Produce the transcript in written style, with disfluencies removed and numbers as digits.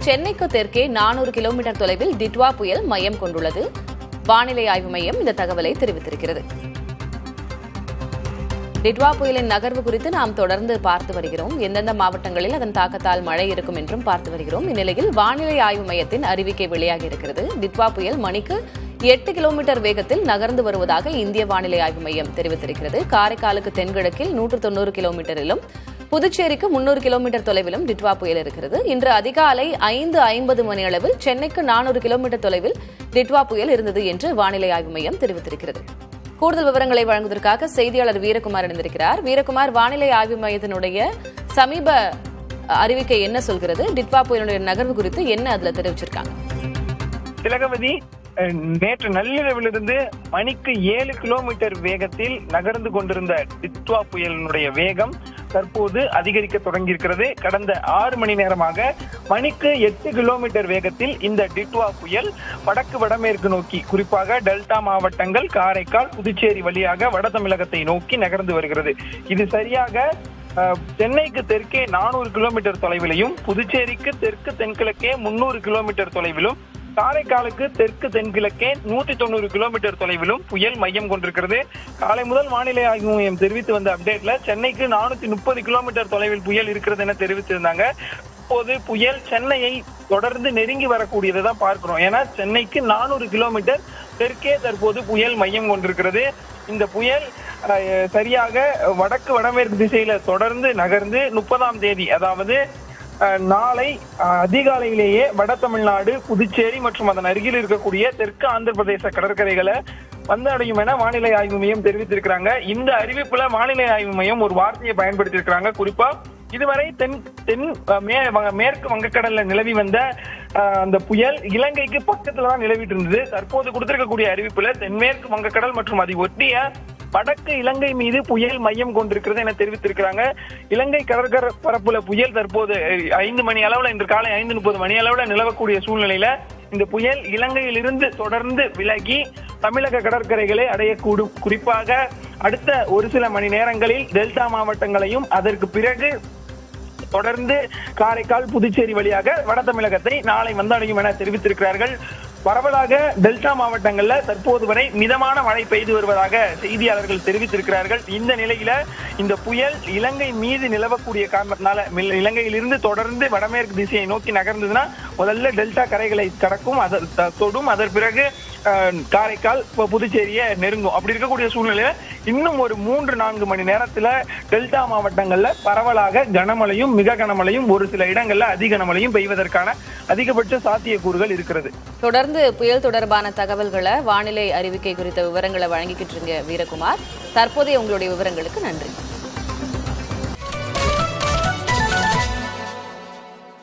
சென்னைக்கு தெற்கே 400 கிலோமீட்டர் தொலைவில் டிட்வா புயல் மையம் கொண்டுள்ளது. வானிலை ஆய்வு மையம் இந்த தகவலை தெரிவித்திருக்கிறது. டிட்வா புயலின் நகர்வு குறித்து நாம் தொடர்ந்து பார்த்து வருகிறோம். எந்தெந்த மாவட்டங்களில் அதன் தாக்கத்தால் மழை இருக்கும் என்றும் பார்த்து வருகிறோம். இந்நிலையில் வானிலை ஆய்வு மையத்தின் அறிவிக்கை வெளியாகி இருக்கிறது. டிட்வா புயல் மணிக்கு 8 கிலோமீட்டர் வேகத்தில் நகர்ந்து வருவதாக இந்திய வானிலை ஆய்வு மையம் தெரிவித்திருக்கிறது. காரைக்காலுக்கு தென்கிழக்கில் 190 கிலோமீட்டரிலும் புதுச்சேரிக்கு 300 கிலோமீட்டர் தொலைவிலும் டிட்வா புயல் இருக்கிறது. இன்று அதிகாலை 5:50 மணியளவில் சென்னைக்கு 400 கிலோமீட்டர் தொலைவில் டிட்வா புயல் இருந்தது என்று வானிலை ஆய்வு மையம் தெரிவித்திருக்கிறது. கூடுதல் விவரங்களை வழங்குவதற்காக செய்தியாளர் வீரகுமார் இணைந்திருக்கிறார். வீரகுமார், வானிலை ஆய்வு மையத்தினுடைய சமீப அறிவிக்கை என்ன சொல்கிறது? டிட்வா புயலுடைய நகர்வு குறித்து என்ன அதுல தெரிவிச்சிருக்காங்க? திலகவதி, நேற்று நள்ளிரவிலிருந்து மணிக்கு 7 கிலோமீட்டர் வேகத்தில் நகர்ந்து கொண்டிருந்த டிட்வா புயலினுடைய வேகம் தற்போது அதிகரிக்க தொடங்கியிருக்கிறது. கடந்த 6 மணி நேரமாக மணிக்கு 8 கிலோமீட்டர் வேகத்தில் இந்த டிட்வா புயல் வடக்கு வடமேற்கு நோக்கி, குறிப்பாக டெல்டா மாவட்டங்கள், காரைக்கால், புதுச்சேரி வழியாக வட தமிழகத்தை நோக்கி நகர்ந்து வருகிறது. இது சரியாக சென்னைக்கு தெற்கே 400 கிலோமீட்டர் தொலைவிலையும், புதுச்சேரிக்கு தெற்கு தென்கிழக்கே 300 கிலோமீட்டர் தொலைவிலும், காரைக்காலுக்கு தெற்கு தென்கிழக்கே 190 கிலோமீட்டர் தொலைவிலும் புயல் மையம் கொண்டிருக்கிறது. காலை முதல் வானிலை ஆய்வு மையம் தெரிவித்து வந்த அப்டேட்ல சென்னைக்கு 430 கிலோமீட்டர் தொலைவில் புயல் இருக்கிறது என தெரிவித்திருந்தாங்க. இப்போது புயல் சென்னையை தொடர்ந்து நெருங்கி வரக்கூடியதை தான் பார்க்கிறோம். ஏன்னா சென்னைக்கு 400 கிலோமீட்டர் தெற்கே தற்போது புயல் மையம் கொண்டிருக்கிறது. இந்த புயல் சரியாக வடக்கு வடமேற்கு திசையில தொடர்ந்து நகர்ந்து 30ஆம் தேதி, அதாவது நாளை அதிகாலையிலேயே வட தமிழ்நாடு, புதுச்சேரி மற்றும் அதன் அருகில் இருக்கக்கூடிய தெற்கு ஆந்திர பிரதேச கடற்கரைகளை வந்தடையும் என வானிலை ஆய்வு மையம் தெரிவித்திருக்கிறாங்க. இந்த அறிவிப்புல வானிலை ஆய்வு மையம் ஒரு வார்த்தையை பயன்படுத்தியிருக்கிறாங்க. குறிப்பா இதுவரை மேற்கு வங்கக்கடல்ல நிலவி வந்த அந்த புயல் இலங்கைக்கு பக்கத்துலதான் நிலவிட்டு இருந்தது. தற்போது கொடுத்திருக்கக்கூடிய அறிவிப்புல தென்மேற்கு வங்கக்கடல் மற்றும் அதை ஒட்டிய வடக்கு இலங்கை மீது புயல் மையம் கொண்டிருக்கிறது என தெரிவித்திருக்கிறாங்க. இலங்கை கடற்கரை பரப்புல புயல் தற்போது 5 மணி அளவுல, இன்று காலை 5:30 மணி அளவுல நிலவக்கூடிய சூழ்நிலையில இந்த புயல் இலங்கையிலிருந்து தொடர்ந்து விலகி தமிழக கடற்கரைகளை அடையக்கூடும். குறிப்பாக அடுத்த ஒரு சில மணி நேரங்களில் டெல்டா மாவட்டங்களையும், அதற்கு பிறகு தொடர்ந்து காரைக்கால், புதுச்சேரி வழியாக வட தமிழகத்தை நாளை வந்தடையும் என தெரிவித்திருக்கிறார்கள். பரவலாக டெல்டா மாவட்டங்கள்ல தற்போது வரை மிதமான மழை பெய்து வருவதாக செய்தியாளர்கள் தெரிவித்திருக்கிறார்கள். இந்த நிலையில இந்த புயல் இலங்கை மீது நிலவக்கூடிய காரணத்தினால இலங்கையிலிருந்து தொடர்ந்து வடமேற்கு திசையை நோக்கி நகர்ந்ததுன்னா முதல்ல டெல்டா கரைகளை கடக்கும், தொடும், அதன் பிறகு காரைக்கால், புதுச்சேரியை நெருங்கும். அப்படி இருக்கக்கூடிய சூழ்நிலையில இன்னும் ஒரு 3-4 மணி நேரத்துல டெல்டா மாவட்டங்கள்ல பரவலாக கனமழையும், மிக கனமழையும், ஒரு சில இடங்கள்ல அதிக கனமழையும் பெய்வதற்கான அதிகபட்ச சாத்தியக்கூறுகள் இருக்கிறது. தொடர்ந்து புயல் தொடர்பான தகவல்களை, வானிலை அறிவிக்கை குறித்த விவரங்களை வழங்கிக்கிட்டு இருங்க வீரகுமார். தற்போதைய உங்களுடைய விவரங்களுக்கு நன்றி.